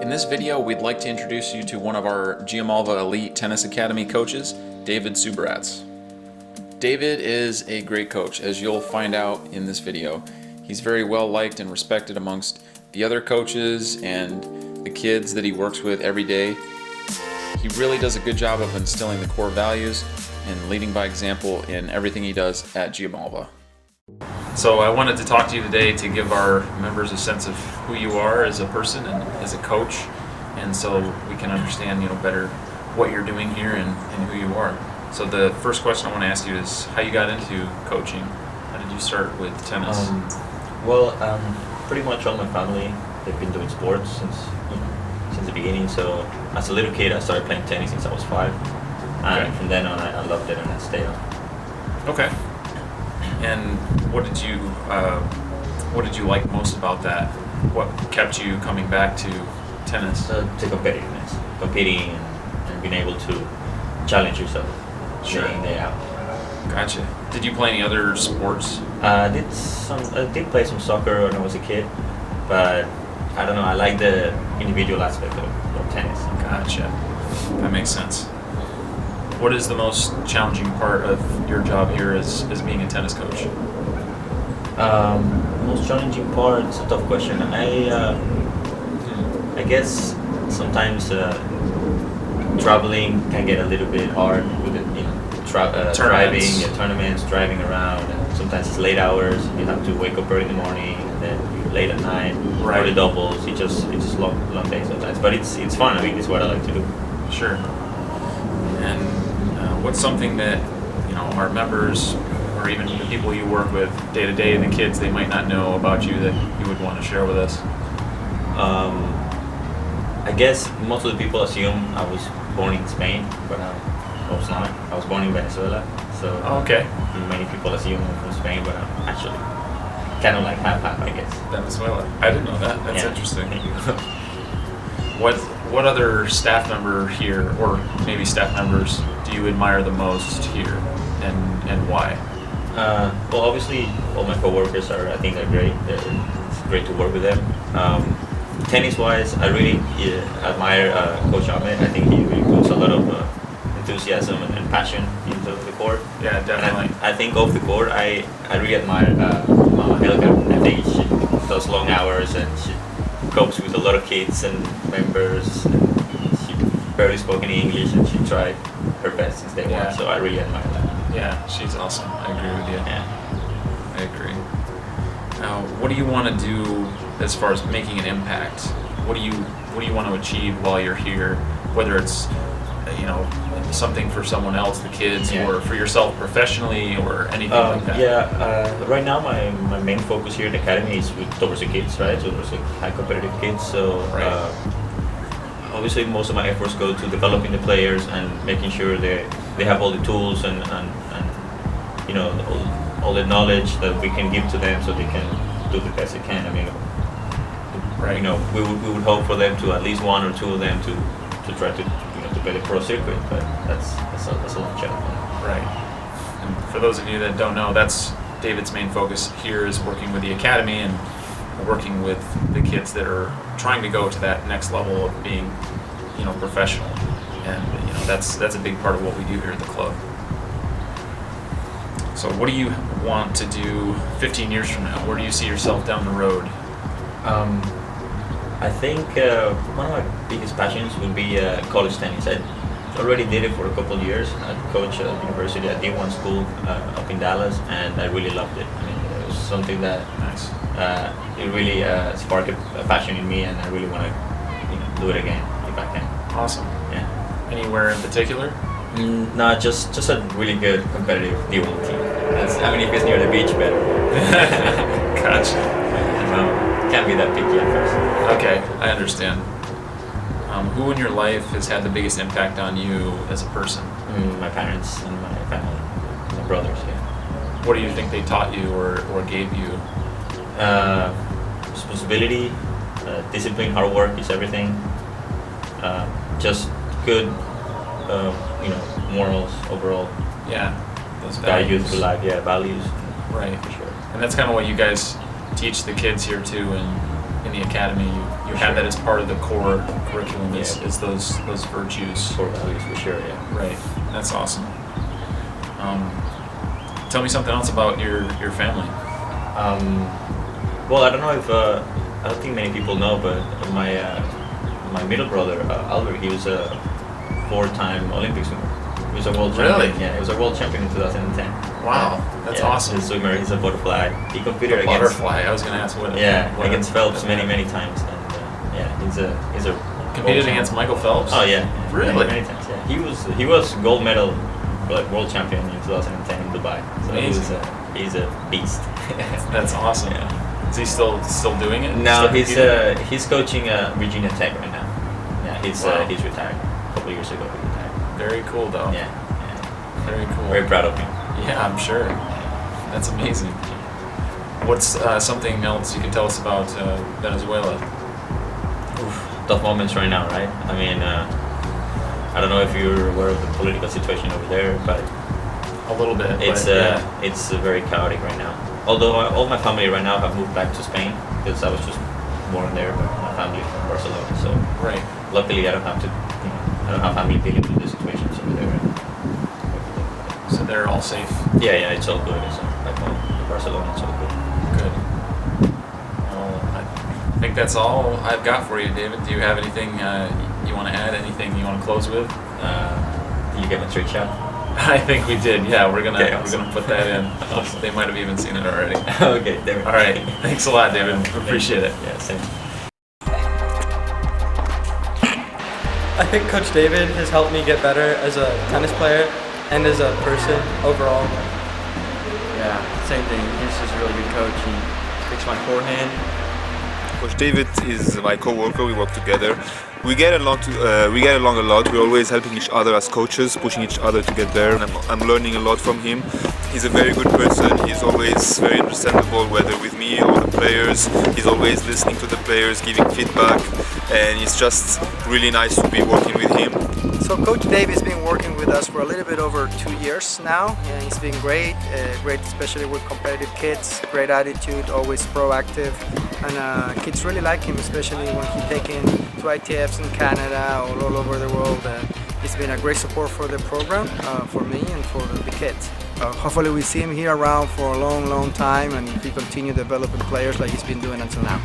In this video, we'd like to introduce you to one of our Giamalva Elite Tennis Academy coaches, David Subirats. David is a great coach, as you'll find out in this video. He's very well liked and respected amongst the other coaches and the kids that he works with every day. He really does a good job of instilling the core values and leading by example in everything he does at Giamalva. So I wanted to talk to you today to give our members a sense of who you are as a person and as a coach, and so we can understand, better what you're doing here and who you are. So the first question I want to ask you is how you got into coaching. How did you start with tennis? Pretty much all my family, they've been doing sports since the beginning. So as a little kid, I started playing tennis since I was 5, and from then on, I loved it and I stayed on. Okay. And what did you like most about that? What kept you coming back to tennis? The competitiveness, competing and being able to challenge yourself day in, day out. Gotcha. Did you play any other sports? I did play some soccer when I was a kid, but I don't know. I like the individual aspect of tennis. Gotcha. That makes sense. What is the most challenging part of your job here as being a tennis coach? Most challenging part, it's a tough question. I guess sometimes traveling can get a little bit hard with it, driving, tournaments, driving around, and sometimes it's late hours. You have to wake up early in the morning and then you're late at night. Right. Or the doubles. It's just long days sometimes, but it's fun. I mean, it's what I like to do. Sure. And what's something that our members or even the people you work with day to day, the kids, they might not know about you that you would want to share with us? I guess most of the people assume I was born in Spain, but I was not. I was born in Venezuela, so okay. Many people assume I'm from Spain, but I'm actually kind of like half, I guess. Venezuela. I didn't know that. That's interesting. Thank you. What other staff member here, or maybe staff members, do you admire the most here, and why? Well, obviously, all my coworkers I think they're great. It's great to work with them. Tennis-wise, I really admire Coach Ahmed. I think he really puts a lot of enthusiasm and passion into the court. Yeah, definitely. I think off the court, I really admire Mama Helga. I think she does long hours and she copes with a lot of kids and members. She barely spoke any English and she tried her best since day one. So I really admire that. Yeah, she's awesome. I agree with you. Yeah. I agree. Now, what do you want to do as far as making an impact? What do you want to achieve while you're here? Whether it's something for someone else, the kids, or for yourself professionally, or anything like that. Right now my main focus here in the academy is towards the kids, right? So towards the high competitive kids. So obviously most of my efforts go to developing the players and making sure they have all the tools and all the knowledge that we can give to them so they can do the best they can. I mean, we would hope for them to at least one or two of them to try to play the pro circuit, but that's a long shot. Right. And for those of you that don't know, that's David's main focus here, is working with the academy and working with the kids that are trying to go to that next level of being, professional. And that's a big part of what we do here at the club. So what do you want to do 15 years from now? Where do you see yourself down the road? I think one of my biggest passions would be college tennis. I already did it for a couple of years. I coached at university at D1 school up in Dallas, and I really loved it. I mean, it was something that it really sparked a passion in me, and I really want to do it again if I can. Awesome. Yeah. Anywhere in particular? No, just a really good competitive D1 team. If it's near the beach, better. Gotcha. Can't be that picky at first. Okay, I understand. Who in your life has had the biggest impact on you as a person? My parents and my family, my brothers. Yeah. What do you think they taught you or gave you? Responsibility, discipline, hard work is everything. Just good, morals overall. Yeah, those values values for life. Yeah, values. Right. For sure. And that's kind of what you guys teach the kids here too, in the academy, you have that as part of the core curriculum. Is those virtues, core values for sure. Yeah. Right. That's awesome. Tell me something else about your family. Well, I don't know if I don't think many people know, but my middle brother Albert, he was a 4-time Olympic swimmer. He was a world champion. Really? Yeah, he was a world champion in 2010. Wow, that's awesome. He's a swimmer. He's a butterfly. He competed against butterfly. I was going to ask what. Against Phelps many times, and he's a competed against Michael Phelps. Oh yeah, really? Many times. Yeah, he was gold medal, like world champion in 2010 in Dubai. So amazing. He's a beast. That's awesome. Yeah. Is he still doing it? No, he's coaching Virginia Tech right now. Yeah, he's retired. A couple years ago he retired. Very cool though. Yeah. Very cool. Very proud of him. Yeah, I'm sure. That's amazing. What's something else you can tell us about Venezuela? Tough moments right now, right? I mean, I don't know if you're aware of the political situation over there, but a little bit. It's very chaotic right now. Although all my family right now have moved back to Spain because I was just born there, but my family from Barcelona. So right. Luckily, I don't have to. I don't have family dealing with the situations over there. So they're all safe. Yeah, it's all good. So like Barcelona, it's all good. Good. Well, I think that's all I've got for you, David. Do you have anything you want to add? Anything you want to close with? Did you get my trick shot? I think we did. Yeah, we're gonna awesome. we're gonna put that in. Awesome. They might have even seen it already. Okay, there we go. All right. Thanks a lot, David. Appreciate it. Yeah, same. I think Coach David has helped me get better as a tennis player and as a person overall. Yeah, same thing. He's just a really good coach. He fixed my forehand. Coach David is my co-worker. We work together. We get along a lot. We're always helping each other as coaches, pushing each other to get there. And I'm learning a lot from him. He's a very good person. He's always very understandable, whether with me or the players. He's always listening to the players, giving feedback, and it's just really nice to be working with him. So Coach Dave has been working with us for a little bit over 2 years now, and he's been great, especially with competitive kids, great attitude, always proactive, and kids really like him, especially when he's taken to ITFs in Canada or all over the world. He's been a great support for the program, for me and for the kids. Hopefully we see him here around for a long time, and he continue developing players like he's been doing until now.